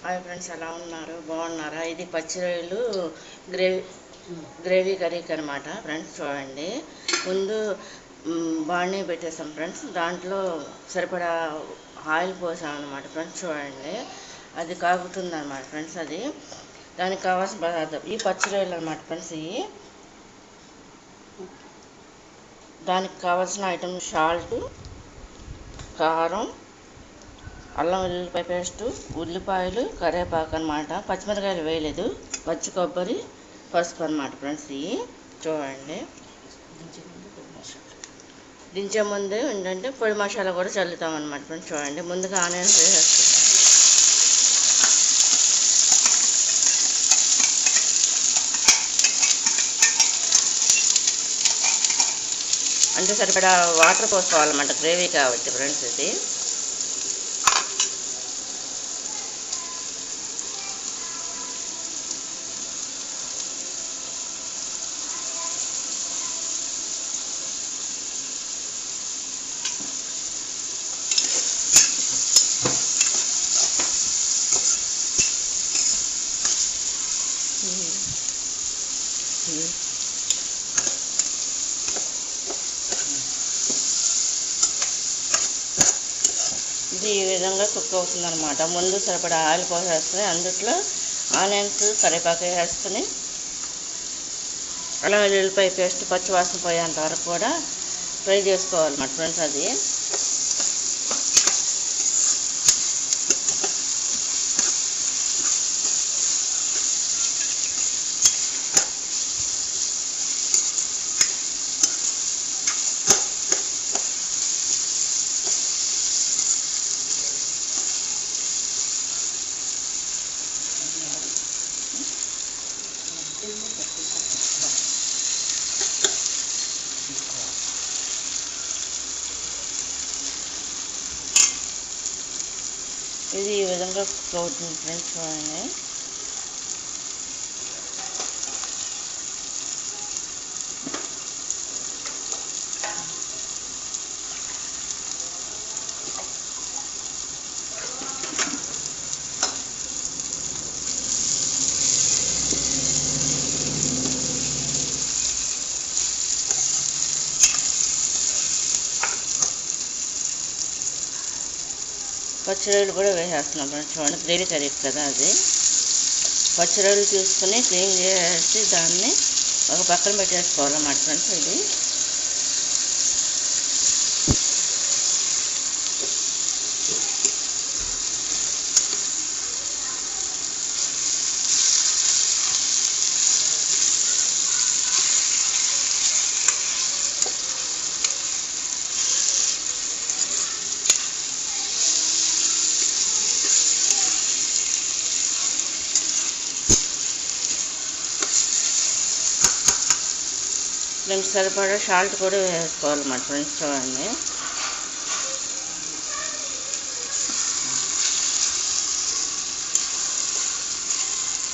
Hi friends, ఎలా ఉన్నారు? బాగున్నారా? ఇది పచ్చి రొయ్యలు గ్రేవీ కర్రీకి అనమాట ఫ్రెండ్స్. చూడండి, ముందు బాణీ పెట్టేసాం ఫ్రెండ్స్. దాంట్లో సరిపడా ఆయిల్ పోసాం అనమాట ఫ్రెండ్స్. చూడండి, అది కాగుతుంది అనమాట ఫ్రెండ్స్. అది దానికి కావాల్సిన పదార్థం ఈ పచ్చి రొయ్యలు అనమాట ఫ్రెండ్స్. దానికి కావాల్సిన ఐటమ్ సాల్ట్, కారం, అల్లం వెల్లుల్లిపాయ పేస్టు, ఉల్లిపాయలు, కరివేపాకు అనమాట. పచ్చిమిరకాయలు వేయలేదు, పచ్చి కొబ్బరి, పసుపు అనమాట ఫ్రెండ్స్. ఇవి చూడండి. దించే ముందు ఏంటంటే పొడి మసాలా కూడా చల్లుతాం అనమాట ఫ్రెండ్స్. చూడండి, ముందుగా ఆనియన్స్ వేసేస్తాం. అంటే సరిపడా వాటర్ పోసుకోవాలన్నమాట, గ్రేవీ కాబట్టి ఫ్రెండ్స్. ఇది ఇది ఈ విధంగా కుక్ అవుతుంది అనమాట. ముందు సరిపడా ఆయిల్ పోసేసుకుని అందుట్లో ఆనియన్స్, కరివేపాకు వేసుకుని అల్లం వెల్లుల్లిపాయ పేస్ట్ పచ్చివాసన పోయేంత వరకు కూడా ఫ్రై చేసుకోవాలన్నమాట ఫ్రెండ్స్. అది ఇది ఈ విధంగా కుక్ అవుతుంది ఫ్రెండ్స్. చూడండి, పచ్చిరొయ్యలు కూడా వేసేస్తున్నాం ఫ్రెండ్స్. చూడండి, గ్రేవీ కర్రీ కదా అది. పచ్చిరొయ్యలు తీసుకుని క్లీన్ చేసి దాన్ని ఒక పక్కన పెట్టేసుకోవాలన్నమాట ఫ్రెండ్స్. ఇది ఫ్రెండ్స్ సరిపడా సాల్ట్ కూడా వేసుకోవాలన్నమాట ఫ్రెండ్స్. చూడండి,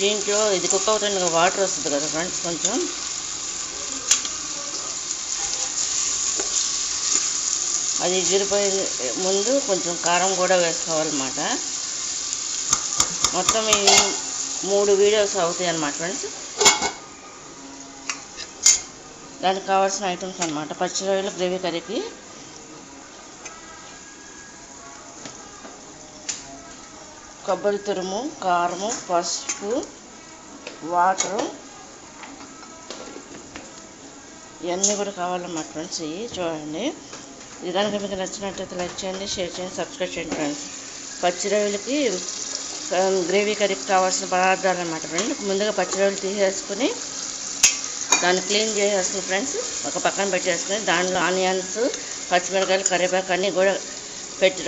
దీంట్లో ఇది కుక్ అవుతుంది, వాటర్ వస్తుంది కదా ఫ్రెండ్స్. కొంచెం అది ఎగిరిపోయే ముందు కొంచెం కారం కూడా వేసుకోవాలన్నమాట. మొత్తం ఈ 3 వీడియోస్ అవుతాయి అన్నమాట ఫ్రెండ్స్. దానికి కావాల్సిన ఐటమ్స్ అన్నమాట. పచ్చి రొయ్యలు గ్రేవీ కర్రీకి కొబ్బరి తురుము, కారము, పసుపు, వాటరు, ఇవన్నీ కూడా కావాలన్నమాట ఫ్రెండ్స్. ఇవి చూడండి. ఇది కనుక మీకు నచ్చినట్లయితే లైక్ చేయండి, షేర్ చేయండి, సబ్స్క్రైబ్ చేయండి ఫ్రెండ్స్. పచ్చి రొయ్యలకి గ్రేవీ కర్రీకి కావాల్సిన పదార్థాలు అన్నమాట ఫ్రెండ్స్. ముందుగా పచ్చి రొయ్యలు తీసేసుకుని దాన్ని క్లీన్ చేసేసుకుని ఫ్రెండ్స్ ఒక పక్కన పెట్టేసుకుని దాంట్లో ఆనియన్స్, పచ్చిమిరకాయలు, కరివేపాకు అన్నీ కూడా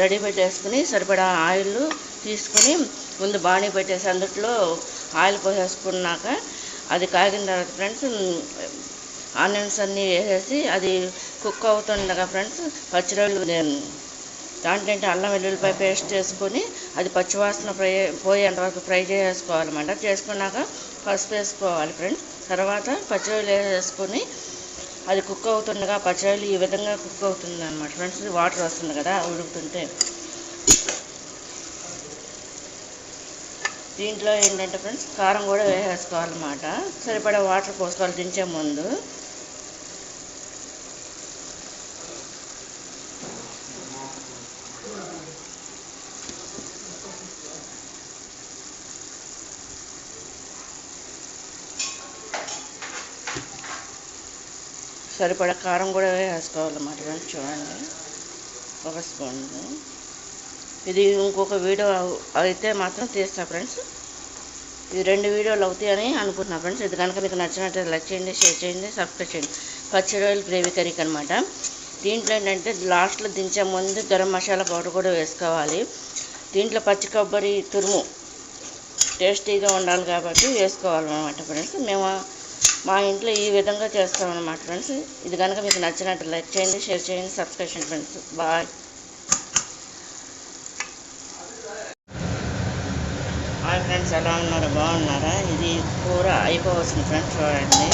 రెడీ పెట్టేసుకుని సరిపడా ఆయిల్ తీసుకుని ముందు బాణీ పెట్టేసి అందుట్లో ఆయిల్ పోసేసుకున్నాక అది కాగిన తర్వాత ఫ్రెండ్స్ ఆనియన్స్ అన్నీ వేసేసి అది కుక్ అవుతుండగా ఫ్రెండ్స్ పచ్చిరొయ్యలు దాంట్లో అల్లం వెల్లుల్లిపాయ పేస్ట్ వేసుకొని అది పచ్చివాసన పోయేంత వరకు ఫ్రై చేసుకోవాలన్నమాట. చేసుకున్నాక పసుపు వేసుకోవాలి ఫ్రెండ్స్. తర్వాత పచ్చిరొయ్యలు వేసుకొని అది కుక్ అవుతుండగా పచ్చిరొయ్యలు ఈ విధంగా కుక్ అవుతుంది అన్నమాట ఫ్రెండ్స్. వాటర్ వస్తుంది కదా ఉడుకుతుంటే. దీంట్లో ఏంటంటే ఫ్రెండ్స్ కారం కూడా వేసేసుకోవాలన్నమాట. సరిపడా వాటర్ పోసుకోవాలి దించే ముందు. సరిపడా కారం కూడా వేసుకోవాలన్నమాట ఫ్రెండ్స్. చూడండి, 1 స్పూన్. ఇది ఇంకొక వీడియో అయితే మాత్రం తీస్తా ఫ్రెండ్స్. ఈ 2 వీడియోలు అవుతాయని అనుకుంటున్నా ఫ్రెండ్స్. ఇది కనుక మీకు నచ్చినట్లయితే లైక్ చేయండి, షేర్ చేయండి, సబ్స్క్రైబ్ చేయండి. పచ్చి రొయ్యల గ్రేవీ కర్రీకి అనమాట. దీంట్లో ఏంటంటే లాస్ట్లో దించే ముందు గరం మసాలా పౌడర్ కూడా వేసుకోవాలి. దీంట్లో పచ్చి కొబ్బరి తురుము టేస్టీగా ఉండాలి కాబట్టి వేసుకోవాలన్నమాట ఫ్రెండ్స్. మేము మా ఇంట్లో ఈ విధంగా చేస్తామన్నమాట ఫ్రెండ్స్. ఇది కనుక మీకు నచ్చినట్టు లైక్ చేయండి, షేర్ చేయండి, సబ్స్క్రైబ్ చేయండి ఫ్రెండ్స్. బాయ్. హాయ్ ఫ్రెండ్స్, ఎలా ఉన్నారు? బాగున్నారా? ఇది కూర అయిపోవస్తుంది ఫ్రెండ్స్. చూడండి,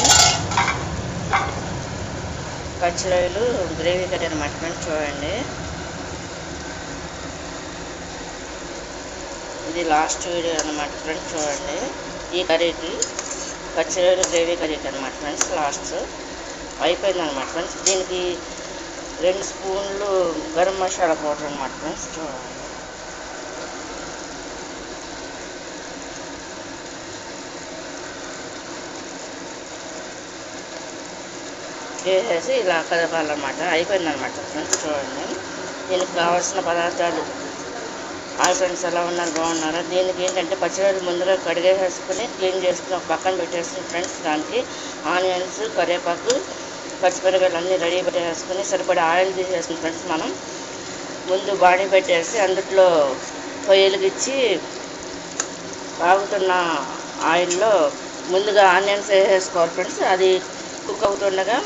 పచ్చి రొయ్యలు గ్రేవీ కర్రీ అనమాట ఫ్రెండ్స్. చూడండి, ఇది లాస్ట్ వీడియో అనమాట ఫ్రెండ్స్. చూడండి, ఈ కర్రీకి పచ్చి రొయ్యలు గ్రేవీ కర్రీకి అనమాట ఫ్రెండ్స్. లాస్ట్ అయిపోయిందనమాట ఫ్రెండ్స్. దీనికి 2 స్పూన్లు గరం మసాలా పౌడర్ అనమాట ఫ్రెండ్స్. చూడండి, వేసేసి ఇలా కలపాలన్నమాట. అయిపోయిందనమాట ఫ్రెండ్స్. చూడండి, దీనికి కావాల్సిన పదార్థాలు. హాయ్ ఫ్రెండ్స్, ఎలా ఉన్నారు? బాగున్నారా? దీనికి ఏంటంటే పచ్చిరొయ్యలు ముందుగా కడిగేసుకుని క్లీన్ చేసుకుని ఒక పక్కన పెట్టేసుకుని ఫ్రెండ్స్, దానికి ఆనియన్స్, కరివేపాకు, పచ్చిమిరపకాయలు అన్నీ రెడీ పెట్టేసుకుని సరిపడా ఆయిల్ తీసేసుకుని ఫ్రెండ్స్, మనం ముందు బాడీ పెట్టేసి అందులో పొయ్యిలకిచ్చి కాగుతున్న ఆయిల్లో ముందుగా ఆనియన్స్ వేసేసుకోవాలి ఫ్రెండ్స్. అది కుక్ అవుతుండగా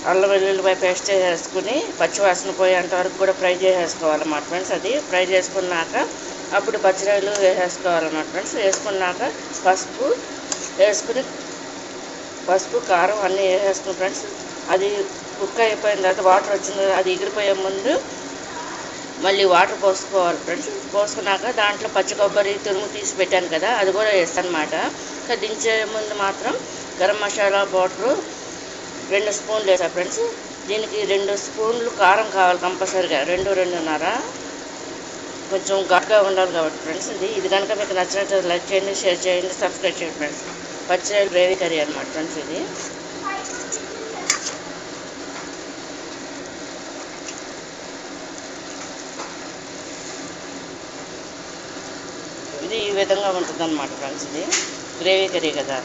అల్లం వెల్లుల్లిపాయ పేస్ట్ వేసుకుని పచ్చివాసన పోయేంత వరకు కూడా ఫ్రై చేసేసుకోవాలన్నమాట ఫ్రెండ్స్. అది ఫ్రై చేసుకున్నాక అప్పుడు పచ్చిరొయ్యలు వేసేసుకోవాలన్నమాట ఫ్రెండ్స్. వేసుకున్నాక పసుపు కారం అన్నీ వేసేసుకుని ఫ్రెండ్స్, అది కుక్ అయిపోయిన తర్వాత వాటర్ వచ్చింది, అది ఎగిరిపోయే ముందు మళ్ళీ వాటర్ పోసుకోవాలి ఫ్రెండ్స్. పోసుకున్నాక దాంట్లో పచ్చి కొబ్బరి తురుము తీసి పెట్టాను కదా, అది కూడా వేస్తాను అనమాట. దించే ముందు మాత్రం గరం మసాలా పౌడరు 2 స్పూన్లు వేసా ఫ్రెండ్స్. దీనికి 2 స్పూన్లు కారం కావాలి కంపల్సరీగా, 2-2.5. కొంచెం ఘాటుగా ఉండాలి కాబట్టి ఫ్రెండ్స్. ఇది కనుక మీకు నచ్చినట్టు లైక్ చేయండి, షేర్ చేయండి, సబ్స్క్రైబ్ చేయండి ఫ్రెండ్స్. పచ్చి గ్రేవీ కర్రీ అనమాట ఫ్రెండ్స్. ఇది ఈ విధంగా ఉంటుంది అనమాట ఫ్రెండ్స్. ఇది గ్రేవీ కర్రీ కదా.